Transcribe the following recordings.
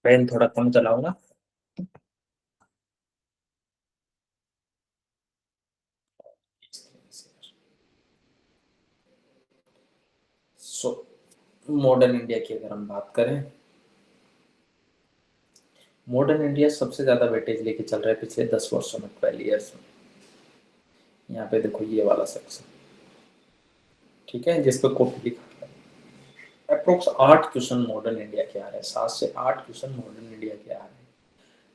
Pen थोड़ा कम चलाओ ना। सो मॉडर्न इंडिया की अगर हम बात करें, मॉडर्न इंडिया सबसे ज्यादा वेटेज लेके चल रहा है पिछले 10 वर्षों में, 12 ईयर्स में। यहाँ पे देखो ये वाला सेक्शन, ठीक है, जिस पे कॉपी लिखा है। अप्रोक्स 8 क्वेश्चन मॉडर्न इंडिया के आ रहे हैं, 7 से 8 क्वेश्चन मॉडर्न इंडिया के आ रहे हैं।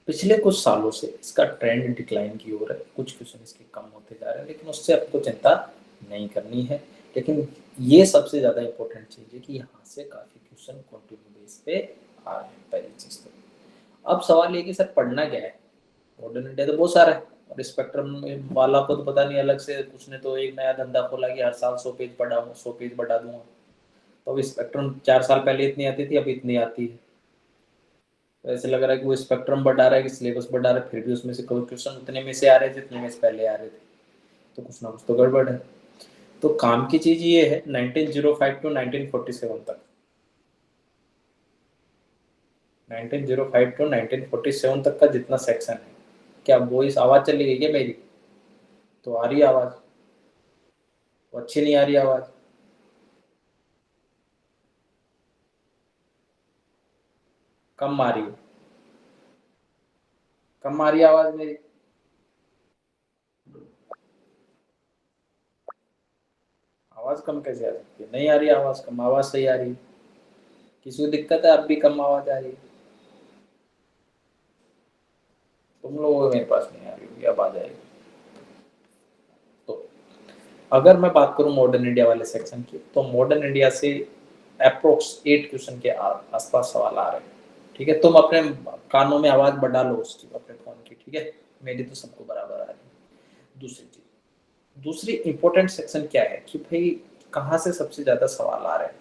पिछले कुछ सालों से इसका ट्रेंड डिक्लाइन की ओर है, कुछ क्वेश्चन इसके कम होते जा रहे हैं, लेकिन उससे आपको चिंता नहीं करनी है। लेकिन ये सबसे ज्यादा इंपॉर्टेंट चीज है कि यहाँ से काफी क्वेश्चन कंटिन्यू बेस पे आ रहे हैं, पहली चीज तो। अब सवाल ये कि सर पढ़ना क्या है, मॉडर्न इंडिया तो बहुत सारा है, और स्पेक्ट्रम वाला को तो पता नहीं, अलग से उसने तो एक नया धंधा खोला कि हर साल 100 पेज पढ़ा, 100 पेज बढ़ा दूंगा। तो अब स्पेक्ट्रम 4 साल पहले इतनी आती थी, अब इतनी आती है। तो ऐसे लग रहा है कि वो स्पेक्ट्रम बढ़ा रहा है कि सिलेबस बढ़ा रहा है, फिर भी उसमें से कोई क्वेश्चन उतने में से आ रहे थे जितने में से पहले आ रहे थे। तो कुछ ना कुछ तो गड़बड़ है। तो काम की चीज ये है, 1905 टू 1947 तक, 1905 टू 1947 तक का जितना सेक्शन है, क्या वो इस आवाज चली गई क्या मेरी? तो आ रही है आवाज? तो अच्छी नहीं आ रही आवाज? कम आ रही है? कम आ रही है आवाज मेरी? आवाज कम कैसे आ सकती है? नहीं आ रही आवाज कम, आवाज सही आ रही है। किसी को दिक्कत है? अब भी कम आवाज आ रही है? तुम लोगों को मेरे पास नहीं आ रही होगी, अब आ जाएगी। तो अगर मैं बात करूं मॉडर्न इंडिया वाले सेक्शन की, तो मॉडर्न इंडिया से अप्रोक्स 8 क्वेश्चन के आसपास सवाल आ रहे हैं। ठीक है, तुम अपने कानों में आवाज बढ़ा लो उसकी, अपने फोन की, ठीक है। मेरी तो सबको बराबर आ रही है। दूसरी चीज, दूसरी इंपॉर्टेंट सेक्शन क्या है कि भाई कहाँ से सबसे ज्यादा सवाल आ रहे हैं।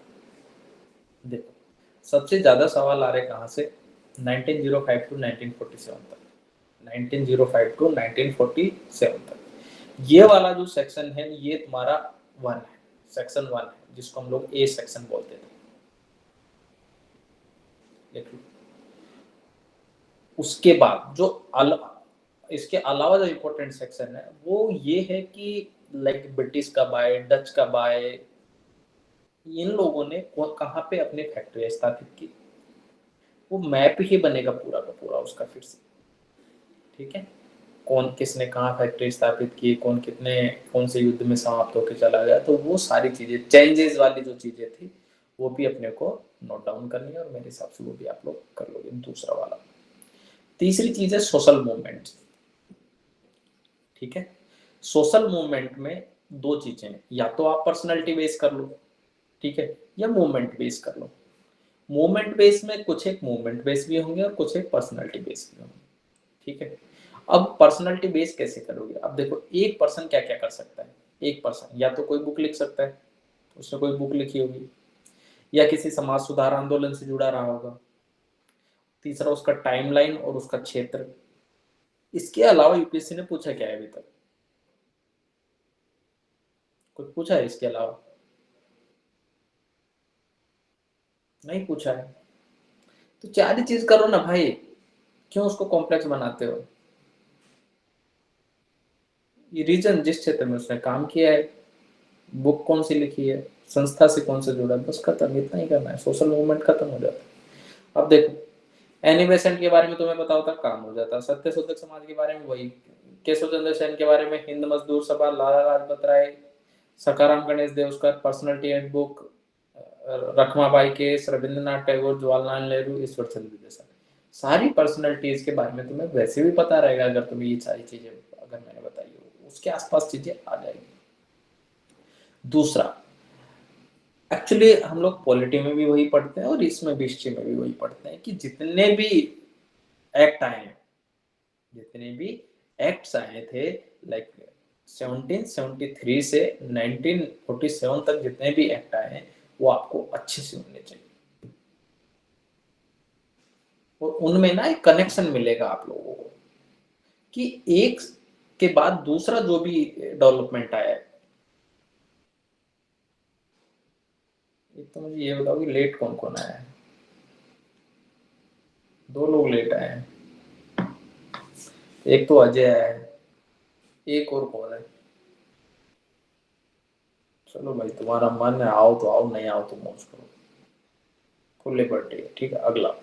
देखो, सबसे ज्यादा सवाल आ रहे हैं कहाँ से? 1905 टू 1947 तक, 1905 टू 1947 तक। ये वाला जो सेक्शन है ये तुम्हारा वन है, सेक्शन वन है, जिसको हम लोग ए सेक्शन बोलते थे। देख लो। उसके बाद जो इसके अलावा जो इम्पोर्टेंट सेक्शन है वो ये है कि लाइक ब्रिटिश कब आए, डच कब आए, इन लोगों ने कहाँ पे अपनी फैक्ट्री स्थापित की, वो मैप ही बनेगा पूरा का पूरा उसका फिर से। ठीक है, कौन किसने कहाँ फैक्ट्री स्थापित की, कौन कितने कौन से युद्ध में समाप्त होकर चला गया, तो वो सारी चीजें, चेंजेस वाली जो चीजें थी वो भी अपने को नोट डाउन करनी है, और मेरे हिसाब से वो भी आप लोग कर लोगे। दूसरा वाला, तीसरी चीज है सोशल मूवमेंट। ठीक है, सोशल मूवमेंट में दो चीजें हैं, या तो आप पर्सनैलिटी बेस कर लो, ठीक है, या मूवमेंट बेस कर लो। मूवमेंट बेस में कुछ एक मूवमेंट बेस भी होंगे और कुछ एक पर्सनैलिटी बेस भी होंगे। ठीक है, अब पर्सनैलिटी बेस कैसे करोगे? अब देखो, एक पर्सन क्या क्या कर सकता है। एक पर्सन या तो कोई बुक लिख सकता है, उसने कोई बुक लिखी होगी, या किसी समाज सुधार आंदोलन से जुड़ा रहा होगा। तीसरा उसका टाइमलाइन और उसका क्षेत्र। इसके अलावा यूपीएससी ने पूछा क्या है अभी तक? कुछ पूछा है इसके अलावा? नहीं पूछा है। तो चार ही चीज करो ना भाई, क्यों उसको कॉम्प्लेक्स बनाते हो? ये रीजन, जिस क्षेत्र में उसने काम किया है, बुक कौन सी लिखी है, संस्था से कौन से जुड़ा है, बस खत्म, इतना ही करना है, सोशल मूवमेंट खत्म हो जाता है। अब देखो, एनी बेसेंट के बारे में तुम्हें पता होता, काम हो जाता। सत्य शोधक समाज के बारे में वही, केशव चंद्र सेन के बारे में Hind Mazdoor Sabha, Lala Lajpat Rai, Sakharam Ganesh Deuskar personality and book, Rakhmabai case, Rabindranath Tagore, Jawaharlal Nehru, Ishwar Chandra Vidyasagar, सारी पर्सनैलिटीज के बारे में तुम्हें वैसे भी पता रहेगा अगर तुम्हें ये सारी चीजें अगर मैंने बताई हो, उसके आसपास चीजें आ जाएगी। दूसरा, एक्चुअली हम लोग पॉलिटी में भी वही पढ़ते हैं और इसमें भी, हिस्ट्री में भी वही पढ़ते हैं कि जितने भी एक्ट आए हैं, जितने भी एक्ट्स आए थे, लाइक 1773 से 1947 तक जितने भी एक्ट आए हैं, वो आपको अच्छे से होने चाहिए, और उनमें ना एक कनेक्शन मिलेगा आप लोगों को कि एक के बाद दूसरा जो भी डेवलपमेंट आया है, तो मुझे ये बताओ कि लेट कौन कौन आया है? 2 लोग लेट आए हैं, एक तो अजय आया है, एक और कौन है? चलो भाई तुम्हारा मन है, आओ तो आओ, नहीं आओ तो मौज करो, फुल लिबर्टी है। ठीक है, अगला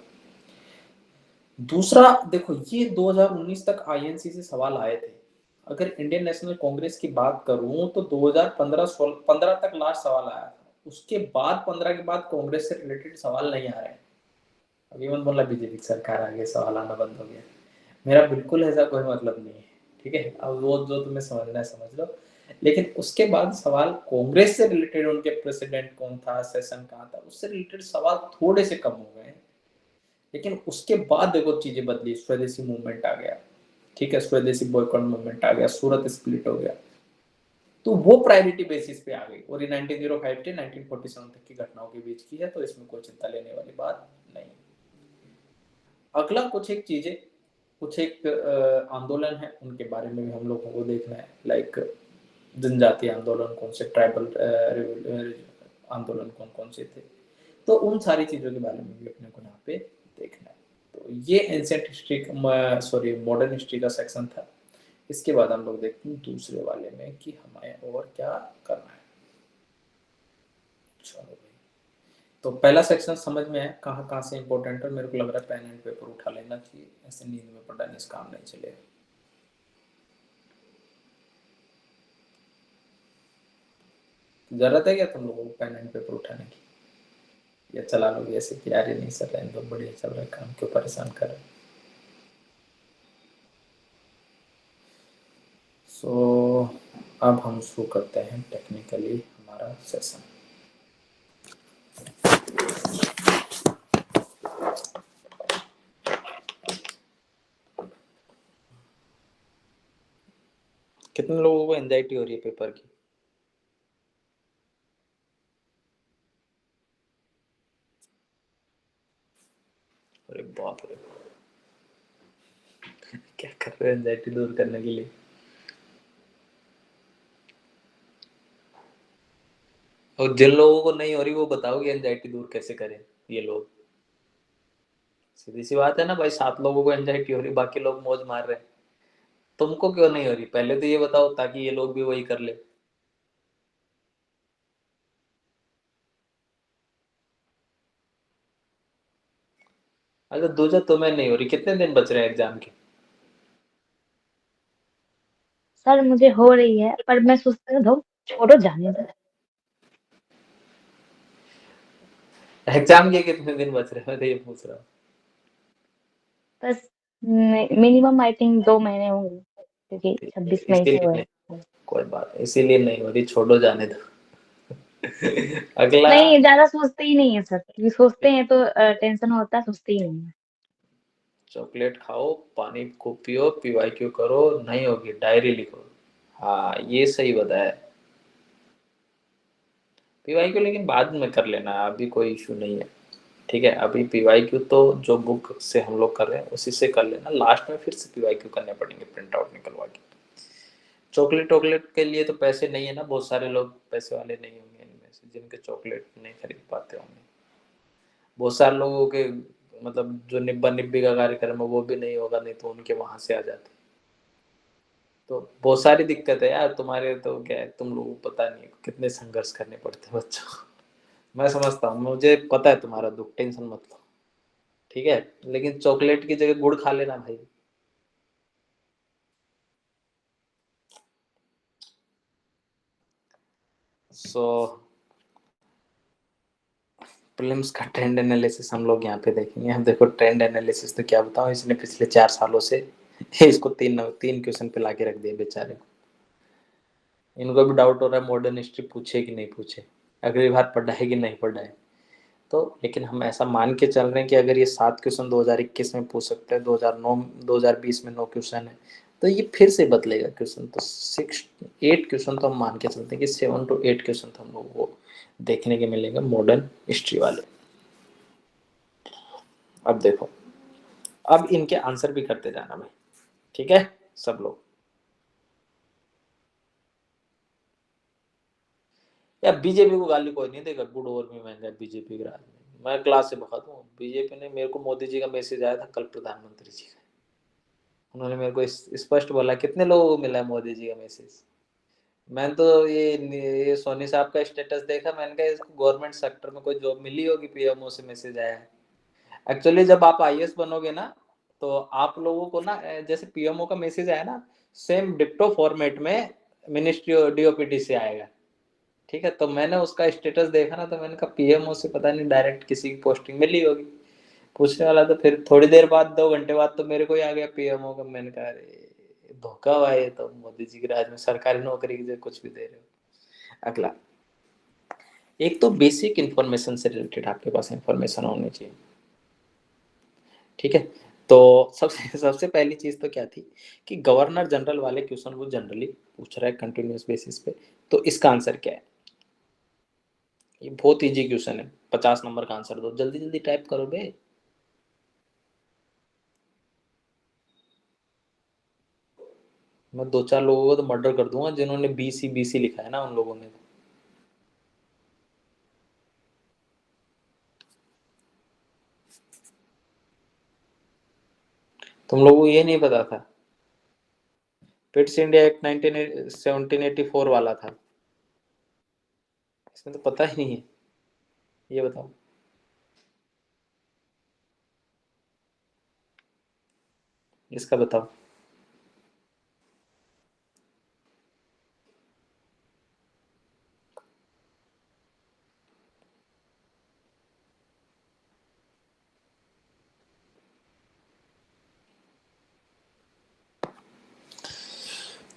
दूसरा देखो, ये 2019 तक आईएनसी से सवाल आए थे। अगर इंडियन नेशनल कांग्रेस की बात करूं तो 2015 तक लास्ट सवाल आया था, उसके बाद 15 के बाद कांग्रेस से रिलेटेड सवाल नहीं आ रहे हैं। अभी मन बोला बीजेपी की सरकार आ गई, सवाल आना बंद हो गया। मेरा बिल्कुल ऐसा कोई मतलब नहीं है, ठीक है। अब वो जो तुम्हें समझना है समझ लो, लेकिन उसके बाद सवाल कांग्रेस से रिलेटेड, उनके प्रेसिडेंट कौन था, सेशन कहाँ था, उससे रिलेटेड सवाल थोड़े से कम हो गए हैं। लेकिन उसके बाद देखो चीजें बदली, स्वदेशी मूवमेंट आ गया, ठीक है, स्वदेशी बॉयकॉट मूवमेंट आ गया, सूरत स्प्लिट हो गया, तो वो प्रायोरिटी बेसिस पे आ गई। और ये 1905 से 1947 तक की घटनाओं के बीच की है, तो इसमें कोई चिंता लेने वाली बात नहीं। अगला कुछ एक चीजें, कुछ एक आंदोलन है, उनके बारे में भी हम लोगों को देखना है। लाइक जनजातीय आंदोलन कौन से, ट्राइबल आंदोलन कौन कौन से थे, तो उन सारी चीजों के बारे में भी अपने को यहाँ पे देखना है। तो ये ancient history, sorry modern history का सेक्शन था। इसके बाद हम लोग देखते हैं दूसरे वाले में कि हमें और क्या करना है। चलो भाई, तो पहला सेक्शन समझ में है कहाँ कहाँ से इंपॉर्टेंट है। मेरे को लग रहा है पेन एंड पेपर उठा लेना चाहिए, ऐसे नींद में पढ़ने से काम नहीं चलेगा। जरूरत है क्या तुम लोगों को पेन एंड पेपर उठाने की, या चला लोगे ऐसे कि यार ये नहीं सर रहने दो, बढ़िया चल रहा है काम, क्यों परेशान कर रहे हैं? सो अब हम शुरू करते हैं टेक्निकली हमारा सेशन। कितने लोगों को एंजाइटी हो रही है पेपर की? अरे बाप रे, क्या कर रहे हो एंजाइटी दूर करने के लिए? और जिन लोगों को नहीं हो रही वो बताओ कि एंजाइटी दूर कैसे करें ये लोग। सीधी सी बात है ना भाई, 7 लोगों को एंजाइटी हो रही, बाकी लोग मौज मार रहे हैं, तुमको क्यों नहीं हो रही? पहले तो ये बताओ, ताकि ये लोग भी वही कर ले। अगर दूजा तुम्हें नहीं हो रही, कितने दिन बच रहे हैं एग्जाम के? सर मुझे हो रही है, पर मैं सोचती हूँ दो छोड़ो, जाने दो। एग्जाम के कितने दिन बच रहे हैं, मैं तो ये पूछ रहा हूँ। बस मिनिमम आई थिंक 2 महीने होंगे, क्योंकि ठीक है, 26 मई से इसीलिए हुए नहीं, हैं। कोई बात नहीं, इसीलिए नहीं हो रही, छोड़ो जाने दो। अगला, नहीं, ज्यादा सोचते ही नहीं है सर, क्योंकि सोचते हैं तो टेंशन होता है, सोचते ही नहीं है। चॉकलेट खाओ, पानी खूब पियो, पीवाईक्यू करो, नहीं होगी डायरी लिखो। हाँ ये सही बताया, पीवाईक्यू लेकिन बाद में कर लेना, अभी कोई इशू नहीं है। ठीक है, अभी पीवाईक्यू तो जो बुक से हम लोग कर रहे हैं उसी से कर लेना, लास्ट में फिर से पीवाईक्यू करने पड़ेंगे प्रिंट आउट निकलवा के। चॉकलेट वॉकलेट के लिए तो पैसे नहीं है ना, बहुत सारे लोग पैसे वाले नहीं होंगे इनमें से जिनके चॉकलेट नहीं खरीद पाते होंगे। बहुत सारे लोगों के मतलब जो निब्बा निब्बी का कार्यक्रम है वो भी नहीं होगा, नहीं तो उनके वहां से आ जाते। तो बहुत सारी दिक्कत है यार, तुम्हारे तो क्या है, तुम लोगों को पता नहीं कितने संघर्ष करने पड़ते हैं बच्चों को। मैं समझता हूँ, मुझे पता है तुम्हारा दुख, टेंशन मत लो। ठीक है, लेकिन चॉकलेट की जगह गुड़ खा लेना भाई। सो प्रीलिम्स का ट्रेंड एनालिसिस हम लोग यहाँ पे देखेंगे। हम देखो ट्रेंड एनालिसिस तो क्या बताऊँ, इसने पिछले 4 सालों से इसको तीन तीन क्वेश्चन पे लाके रख दिए बेचारे को। इनको भी डाउट हो रहा है मॉडर्न हिस्ट्री पूछे कि नहीं पूछे, अगली बार पढ़ा है कि नहीं पढ़ा है। तो लेकिन हम ऐसा मान के चल रहे हैं कि अगर ये 7 क्वेश्चन 2021 में पूछ सकते हैं, 2009 2020 में 9 क्वेश्चन है, तो ये फिर से बदलेगा क्वेश्चन। तो 6 8 क्वेश्चन तो हम मान के चलते हैं कि 7 to 8 क्वेश्चन तो हम लोग को देखने के मिलेंगे मॉडर्न हिस्ट्री वाले। अब देखो, अब इनके आंसर भी करते जाना भाई, ठीक है सब लोग। या बीजेपी को गाली कोई नहीं देगा, गुड़ और भी महंगा है बीजेपी के राज में। मैं क्लास से बहुत हूँ, बीजेपी ने मेरे को, मोदी जी का मैसेज आया था कल प्रधानमंत्री जी का, उन्होंने मेरे को स्पष्ट बोला कितने लोगों को मिला है मोदी जी का मैसेज। मैंने तो ये सोनी साहब का स्टेटस देखा, मैंने कहा इसको गवर्नमेंट सेक्टर में कोई जॉब मिली होगी, पीएमओ से मैसेज आया है। एक्चुअली जब आप आईएएस बनोगे ना, तो आप लोगों को ना जैसे पीएमओ का मैसेज आया ना, सेम डिक्टो फॉर्मेट में मिनिस्ट्री डीओपीटी से आएगा। ठीक है, तो मैंने उसका स्टेटस देखा ना, तो मैंने कहा पीएमओ से पता नहीं डायरेक्ट किसी की पोस्टिंग मिली होगी, पूछने वाला। तो फिर थोड़ी देर बाद, 2 घंटे बाद तो मेरे को ही आ गया पीएमओ का। मैंने कहा अरे धोखा हुआ ये तो, मोदी जी के राज में सरकारी नौकरी की कुछ भी दे रहे हो। अगला, एक तो बेसिक इंफॉर्मेशन से रिलेटेड आपके पास इंफॉर्मेशन होनी चाहिए। ठीक है, तो सबसे सबसे पहली चीज तो क्या थी कि गवर्नर जनरल वाले क्वेश्चन वो जनरली पूछ रहा है कंटिन्यूअस बेसिस पे, तो इसका आंसर क्या है? ये बहुत इजी क्वेश्चन है, 50 नंबर का आंसर दो, जल्दी जल्दी टाइप करो बे। मैं 2-4 लोगों को तो मर्डर कर दूंगा जिन्होंने बीसी बीसी लिखा है ना, उन लोगों ने तो। तुम लोगों को ये नहीं पता था? पिट्स इंडिया एक्ट 1784 वाला था, इसमें तो पता ही नहीं है। ये बताओ। इसका बताओ।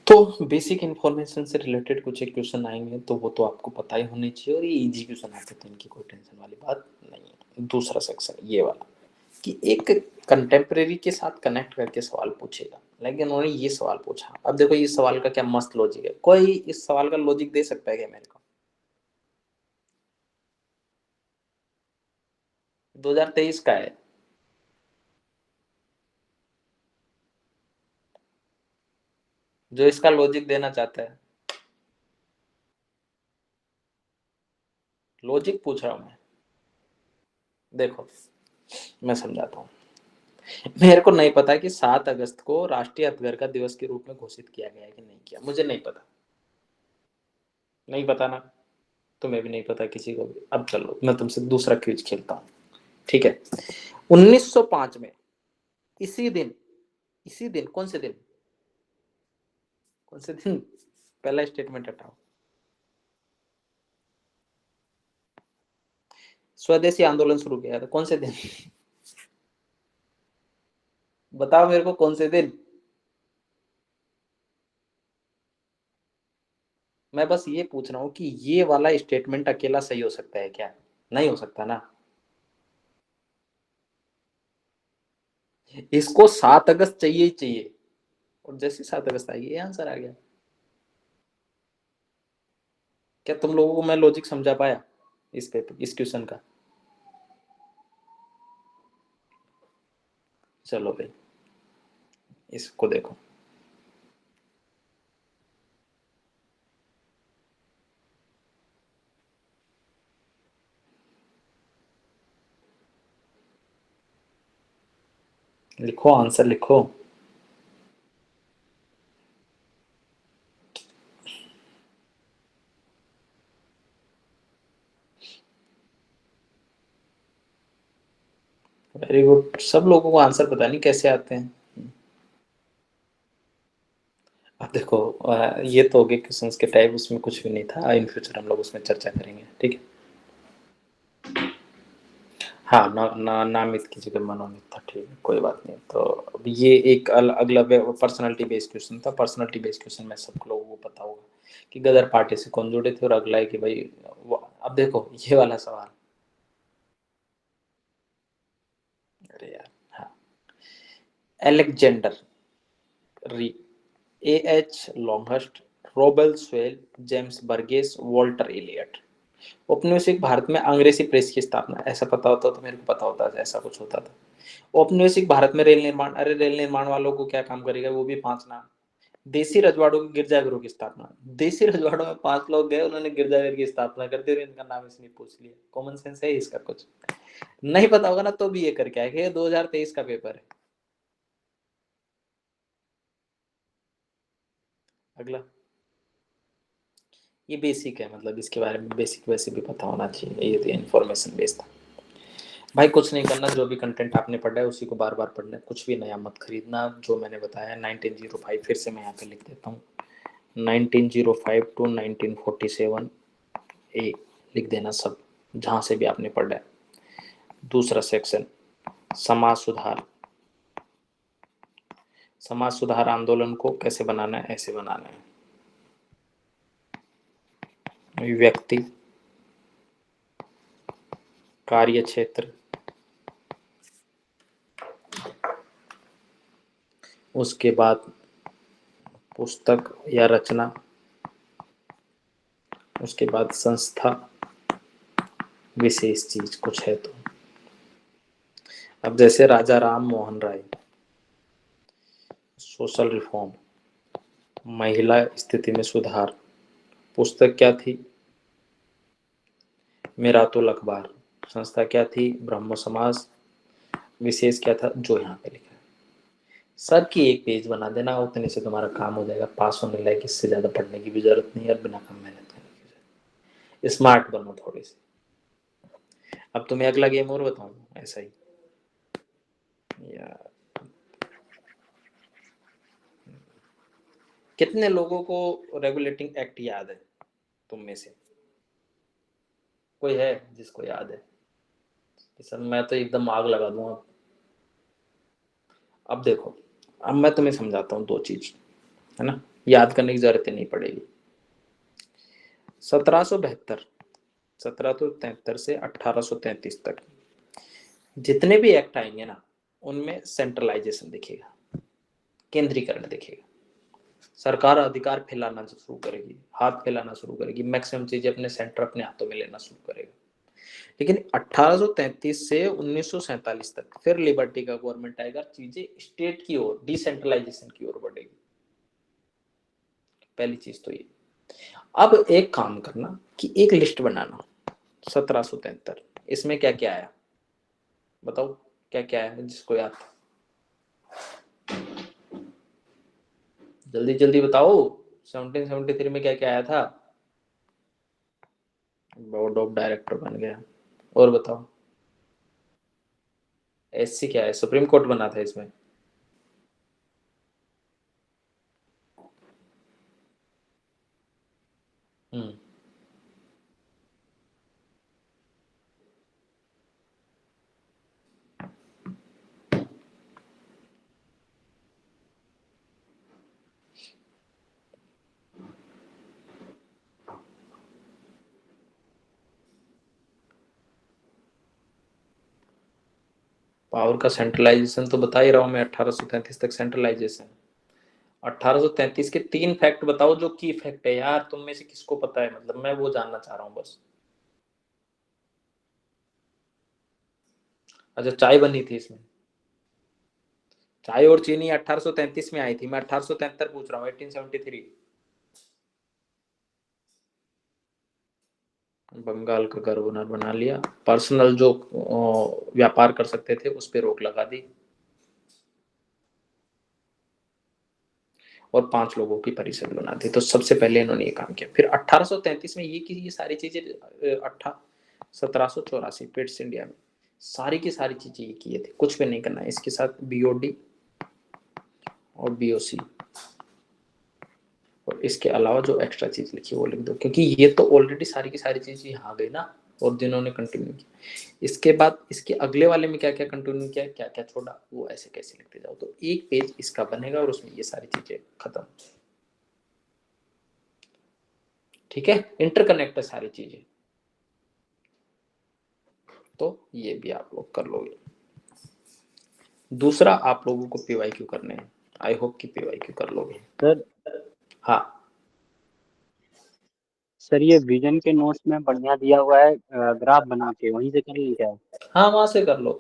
तो बेसिक इन्फॉर्मेशन से रिलेटेड कुछ एक क्वेश्चन आएंगे, तो वो तो आपको पता ही होने चाहिए, और ये इजी क्वेश्चन आते तो इनकी कोई टेंशन वाली बात नहीं है। दूसरा सेक्शन ये वाला कि एक कंटेम्प्रेरी के साथ कनेक्ट करके सवाल पूछेगा, लेकिन उन्होंने ये सवाल पूछा। अब देखो इस सवाल का क्या मस्त लॉजिक है, कोई इस सवाल का लॉजिक दे सकता है क्या मेरे को? 2023 का है। जो इसका लॉजिक देना चाहता है, लॉजिक पूछ रहा हूं मैं। देखो मैं समझाता हूँ। मेरे को नहीं पता कि 7 अगस्त को राष्ट्रीय हथकरघा दिवस के रूप में घोषित किया गया है कि नहीं किया, मुझे नहीं पता। नहीं पता ना, तुम्हें भी नहीं पता किसी को भी। अब चलो मैं तुमसे दूसरा क्विज खेलता हूँ। ठीक है, 1905 में इसी दिन, इसी दिन कौन से दिन, कौन से दिन पहला स्टेटमेंट हटाओ, स्वदेशी आंदोलन शुरू किया था कौन से दिन? बताओ मेरे को कौन से दिन। मैं बस ये पूछ रहा हूँ कि ये वाला स्टेटमेंट अकेला सही हो सकता है क्या? नहीं हो सकता ना। इसको 7 अगस्त चाहिए ही चाहिए, और जैसे 7 अगस्त आई ये आंसर आ गया। क्या तुम लोगों को मैं लॉजिक समझा पाया इस पेपर, इस क्वेश्चन का? चलो भाई, इसको देखो। लिखो आंसर लिखो। वेरी गुड, सब लोगों को आंसर पता नहीं कैसे आते हैं। अब देखो ये तो हो गए क्वेश्चंस के टाइप, उसमें कुछ भी नहीं था, इन फ्यूचर हम लोग उसमें चर्चा करेंगे। ठीक है, हाँ ना, नामित की जगह मनोनीत था। ठीक है, कोई बात नहीं। तो अब ये एक अगला पर्सनालिटी बेस्ड क्वेश्चन था। पर्सनालिटी बेस्ड क्वेश्चन में सब लोगों को पता होगा कि गदर पार्टी से कौन जुड़े थे, और अगला है कि भाई अब देखो ये वाला सवाल। अरे यार, हाँ, Alexander Rea, A H Longhurst, Robert Sewell, James Burgess, Walter Elliot. औपनिवेशिक भारत में अंग्रेजी प्रेस की स्थापना, ऐसा पता होता तो मेरे को पता होता, ऐसा कुछ होता था। औपनिवेशिक भारत में रेल निर्माण, अरे रेल निर्माण वालों को क्या काम करेगा, वो भी 5 नाम। देसी रजवाड़ों के गिरजाघरों की स्थापना। देसी रजवाड़ों में 5 लोग गए, उन्होंने गिरजाघर की स्थापना कर दी और इनका नाम इसने पूछ लिया। कॉमन सेंस है इसका कुछ? नहीं पता होगा ना तो भी ये करके आएगा। ये 2023 का पेपर है। अगला, ये बेसिक है, मतलब इसके बारे में बेसिक वैसे भी पता होना चाहिए, ये तो इन्फॉर्मेशन बेस्ड था भाई। कुछ नहीं करना, जो भी कंटेंट आपने पढ़ा है उसी को बार बार पढ़ना है, कुछ भी नया मत खरीदना। जो मैंने बताया 1905, फिर से मैं यहाँ पे लिख देता हूँ, 1905 to 1947 ए लिख देना सब, जहाँ से भी आपने पढ़ा है। दूसरा सेक्शन, समाज सुधार। समाज सुधार आंदोलन को कैसे बनाना है? ऐसे बनाना है। व्यक्ति, कार्य क्षेत्र, उसके बाद पुस्तक या रचना, उसके बाद संस्था, विशेष चीज कुछ है तो। अब जैसे राजा राम मोहन राय, सोशल रिफॉर्म, महिला स्थिति में सुधार, पुस्तक क्या थी? मिरातुल अखबार, संस्था क्या थी? ब्रह्म समाज, विशेष क्या था? जो यहाँ पे लिखा है। सब की एक पेज बना देना, उतने से तुम्हारा काम हो जाएगा। पास होने लायक इससे ज्यादा पढ़ने की भी जरूरत नहीं है और बिना कम मेहनत करने की जरूरत। स्मार्ट बनो थोड़ी सी। अब तुम्हें अगला गेम और बताऊं ऐसा ही यार। कितने लोगों को रेगुलेटिंग एक्ट याद है तुम में से? कोई है जिसको याद है? सर मैं तो एकदम आग लगा दूंगा। अब देखो, अब मैं तुम्हें समझाता हूँ दो चीज, है ना, याद करने की जरूरत नहीं पड़ेगी। 1772, 1773 से 1833 तक जितने भी एक्ट आएंगे ना, उनमें सेंट्रलाइजेशन दिखेगा, केंद्रीकरण दिखेगा। सरकार अधिकार फैलाना शुरू करेगी, हाथ फैलाना शुरू करेगी, मैक्सिमम चीजें अपने सेंटर, अपने हाथों में लेना शुरू करेगा। लेकिन 1833 से 1947 तक फिर लिबर्टी का गवर्नमेंट आएगा, चीजें स्टेट की ओर, डिसेंट्रलाइजेशन की ओर बढ़ेगी। पहली चीज तो ये। अब एक काम करना कि एक लिस्ट बनाना, 1773 इसमें क्या क्या आया बताओ, क्या क्या है जिसको याद था? जल्दी जल्दी बताओ। 1773 में क्या क्या आया था? बोर्ड ऑफ डायरेक्टर बन गया। और बताओ, एससी क्या है? सुप्रीम कोर्ट बना था इसमें। हम्म, पावर का सेंट्रलाइजेशन तो बता ही रहा हूं मैं, 1833 तक सेंट्रलाइजेशन। 1833 के 3 फैक्ट बताओ जो की फैक्ट है यार, तुम में से किसको पता है, मतलब मैं वो जानना चाह रहा हूँ बस। अच्छा, चाय बनी थी इसमें? चाय और चीनी 1833 में आई थी, मैं 1873 पूछ रहा हूँ, 1873। बंगाल का गवर्नर बना लिया, पर्सनल जो व्यापार कर सकते थे उस पर रोक लगा दी, और 5 लोगों की परिषद बना दी। तो सबसे पहले इन्होंने ये काम किया। फिर 1833 में ये सारी चीजें, 1784 पिट्स इंडिया में सारी की सारी चीजें ये किए थे, कुछ भी नहीं करना है। इसके साथ बीओडी और बीओसी, और इसके अलावा जो एक्स्ट्रा चीज लिखी वो लिख दो, क्योंकि ये तो ऑलरेडी सारी की सारी चीज यहाँ गई ना, और जिन्होंने कंटिन्यू किया। इसके बाद इसके अगले वाले में क्या क्या कंटिन्यू किया, क्या क्या छोड़ा, वो ऐसे कैसे लिखते जाओ। तो एक पेज इसका बनेगा और उसमें ये सारी चीजें खत्म। ठीक है, इंटरकनेक्ट है सारी चीजें। तो ये भी आप लोग कर लोगे। दूसरा, आप लोगों को पीवाईक्यू करने हैं, आई होप कि पीवाईक्यू कर लोगे। सर हाँ, सर ये विजन के नोट्स में बढ़िया दिया हुआ है, ग्राफ बना के, वहीं से कर लें क्या? हाँ वहां से कर लो,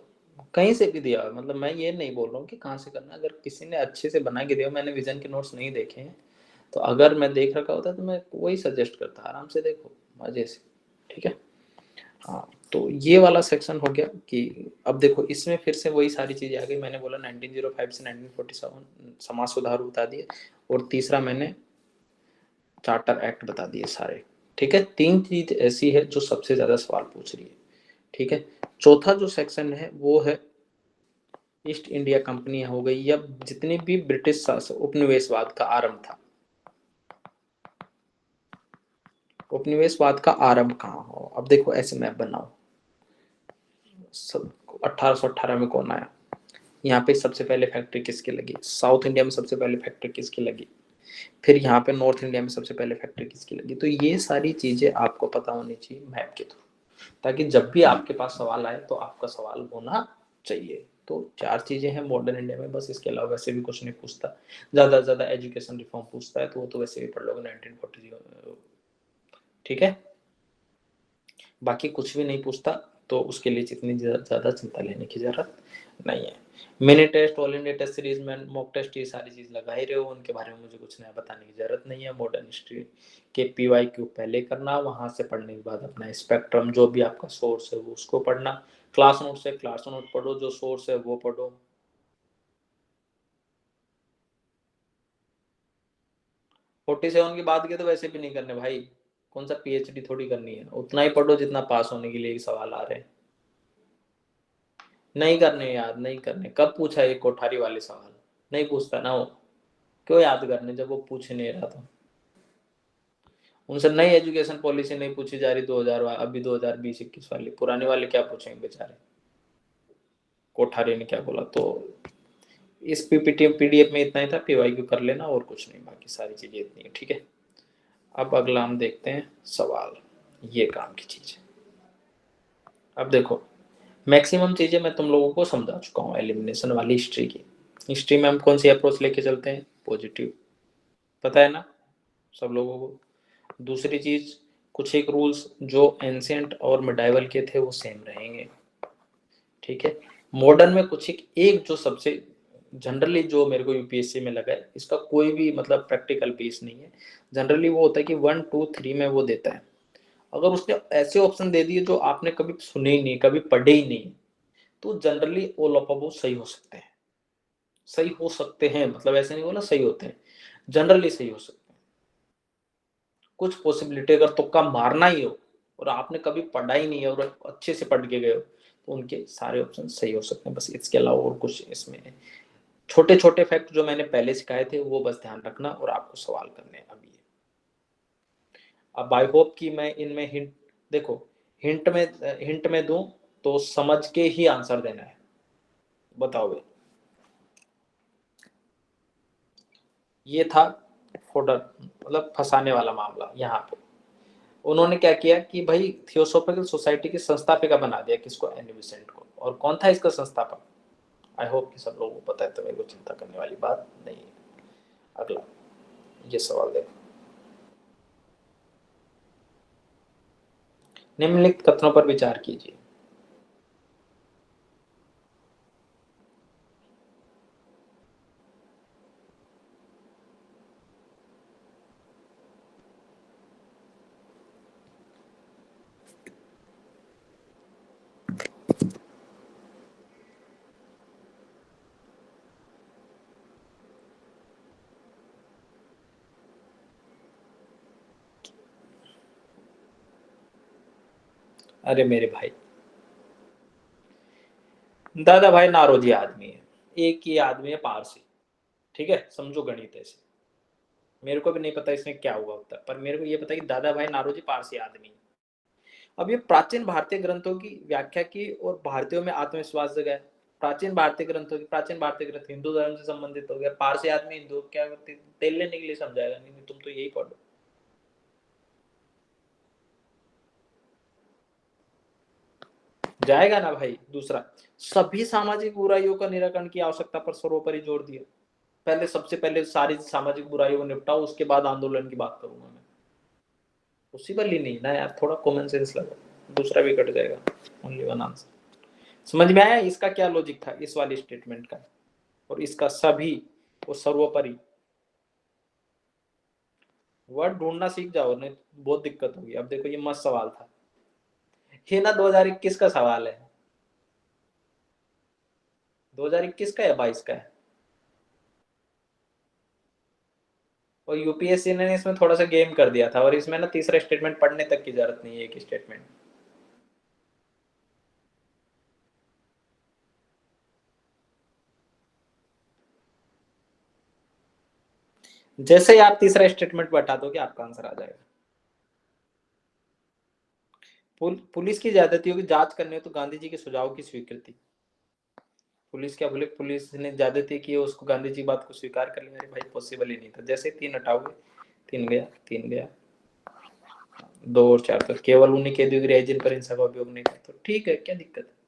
कहीं से भी दिया हो, मतलब मैं ये नहीं बोल रहा हूँ कि कहाँ से करना, अगर किसी ने अच्छे से बना के दिया हो, मैंने विजन के नोट्स नहीं देखे हैं, तो अगर मैं देख रखा होता तो मैं वही सजेस्ट करता, आराम से देखो मजे से, ठीक है। हाँ, तो ये वाला सेक्शन हो गया कि अब देखो इसमें फिर से वही सारी चीजें आ गई, मैंने बोला 1905 से 1947 समाज सुधार बता दिए, और तीसरा मैंने चार्टर एक्ट बता दिए सारे, ठीक है। तीन चीज ऐसी है जो सबसे ज्यादा सवाल पूछ रही है, ठीक है। चौथा जो सेक्शन है वो है ईस्ट इंडिया कंपनी हो गई, या जितनी भी ब्रिटिश शासन उपनिवेशवाद का आरंभ था, उपनिवेशवाद का आरंभ कहाँ हो। अब देखो ऐसे मैप बनाओ, सब 1818 में कौन आया, यहाँ पे सबसे पहले फैक्ट्री किसकी लगी, साउथ इंडिया में सबसे पहले फैक्ट्री किसकी लगी, फिर यहाँ पे नॉर्थ इंडिया में सबसे पहले फैक्ट्री किसकी लगी। तो ये सारी चीजें आपको पता होनी चाहिए मैप के थ्रू, ताकि जब भी आपके पास सवाल आए तो आपका सवाल होना चाहिए। तो चार चीजें हैं मॉडर्न इंडिया में, बस इसके अलावा वैसे भी कुछ नहीं पूछता, ज्यादा से ज्यादा एजुकेशन रिफॉर्म पूछता है, तो वो तो वैसे भी पढ़ लोगे 1940, ठीक है। बाकी कुछ भी नहीं पूछता, तो उसके लिए जितनी ज्यादा चिंता लेने की जरूरत नहीं है। Mini test, all India test series में मॉक टेस्ट, ये सारी चीज लगा ही रहे हो, उनके बारे में मुझे कुछ नया बताने की जरूरत नहीं है। मॉडर्न हिस्ट्री के PYQ पहले करना, वहां से पढ़ने के बाद अपना स्पेक्ट्रम जो भी आपका सोर्स है वो उसको पढ़ना, क्लास नोट से क्लास नोट पढ़ो, जो सोर्स है वो पढ़ो। 47 की बात की तो वैसे भी नहीं करने भाई, कौन सा PhD थोड़ी करनी है, उतना ही पढ़ो जितना पास होने के लिए सवाल आ रहे हैं। नहीं करने याद, नहीं करने, कब पूछा ये कोठारी वाले सवाल, नहीं पूछता ना वो, क्यों याद करने जब वो पूछ नहीं रहा था। उनसे नई एजुकेशन पॉलिसी नहीं पूछी जा रही 2000 अभी 2020-21 वाली, पुराने वाले क्या पूछेंगे बेचारे, कोठारी ने क्या बोला। तो इस PPT PDF में इतना ही था, PYQ कर लेना और कुछ नहीं, बाकी सारी चीजें इतनी है, ठीक है। अब अगला हम देखते हैं सवाल, ये काम की चीज है। अब देखो मैक्सिमम चीजें मैं तुम लोगों को समझा चुका हूँ एलिमिनेशन वाली हिस्ट्री की। हिस्ट्री में हम कौन सी अप्रोच लेके चलते हैं, पॉजिटिव, पता है ना सब लोगों को। दूसरी चीज, कुछ एक रूल्स जो एंशियंट और मिडाइवल के थे वो सेम रहेंगे, ठीक है। मॉडर्न में कुछ एक जो सबसे जनरली जो मेरे को UPSC में लगा है, इसका कोई भी मतलब प्रैक्टिकल बेस नहीं है, जनरली वो होता है कि 1 2 3 में वो देता है। अगर उसने ऐसे ऑप्शन दे दिए जो आपने कभी सुने ही नहीं, कभी पढ़े ही नहीं, तो जनरली ऑल ऑफ अबोव सही हो सकते हैं, सही हो सकते हैं, मतलब ऐसे नहीं बोला सही होते हैं, जनरली सही हो सकते हैं। कुछ पॉसिबिलिटी अगर तुक्का मारना ही हो और आपने कभी पढ़ा ही नहीं है और अच्छे से पढ़ के गए हो, तो उनके सारे ऑप्शन सही हो सकते हैं, बस इसके अलावा और कुछ इसमें छोटे छोटे फैक्ट जो मैंने पहले सिखाए थे वो बस ध्यान रखना और आपको सवाल करने हैं अभी। अब आई होप कि मैं इनमें हिंट, देखो हिंट में दूं तो समझ के ही आंसर देना है, बताओ भाई। ये था फोडर, मतलब फंसाने वाला मामला। यहाँ पे उन्होंने क्या किया कि भाई थियोसोफिकल सोसाइटी की संस्थापिका बना दिया किसको, एनी बेसेंट को, और कौन था इसका संस्थापक। आई होप कि सब लोगों को पता है, तो मेरे को चिंता करने वाली बात नहीं है। अगला ये सवाल देखो, निम्नलिखित कथनों पर विचार कीजिए। अरे मेरे भाई, दादा भाई नारोजी आदमी है, एक ही आदमी है पारसी, ठीक है, समझो गणित ऐसे। मेरे को भी नहीं पता इसमें क्या हुआ होता, पर मेरे को ये पता है कि दादा भाई नारोजी पारसी आदमी है। अब ये प्राचीन भारतीय ग्रंथों की व्याख्या की और भारतीयों में आत्मविश्वास जगाया। प्राचीन भारतीय ग्रंथों की, प्राचीन भारतीय ग्रंथ हिंदू धर्म से संबंधित हो गया, पारसी आदमी हिंदू क्या तेल लेने के लिए समझाएगा, नहीं तुम तो यही पढ़ो। जाएगा ना भाई। दूसरा, सभी सामाजिक बुराइयों का निराकरण की आवश्यकता पर सर्वोपरि जोर दिया। पहले सबसे पहले सारी सामाजिक बुराइयों को निपटाओ, उसके बाद आंदोलन की बात करूंगा मैं। पॉसिबल ही नहीं ना यार, थोड़ा कॉमन सेंस लगा, दूसरा भी कट जाएगा। Only one answer. समझ में आया इसका क्या लॉजिक था इस वाली स्टेटमेंट का और इसका सभी वो सर्वोपरि। वर्ड ढूंढना सीख जाओ, नहीं बहुत दिक्कत होगी। अब देखो ये मस्त सवाल था, ये ना 2021 का सवाल है, 2021 का या 22 का है। और यूपीएससी ने इसमें थोड़ा सा गेम कर दिया था, और इसमें ना तीसरा स्टेटमेंट पढ़ने तक की जरूरत नहीं है, एक स्टेटमेंट। जैसे ही आप तीसरा स्टेटमेंट बता दोगे आपका आंसर आ जाएगा। पुलिस की ज्यादतियों की जांच करने तो गांधी जी के सुझाव की स्वीकृति। पुलिस क्या बोले, पुलिस ने ज्यादती की उसको गांधी जी बात को स्वीकार कर लिया। अरे भाई पॉसिबल ही नहीं था। जैसे 3 हटाओगे 3 गया, 3 गया, 2 और 4 तो केवल उन्हीं के दिए गए जिन पर हिंसा का उपयोग नहीं था, तो ठीक है, क्या दिक्कत है।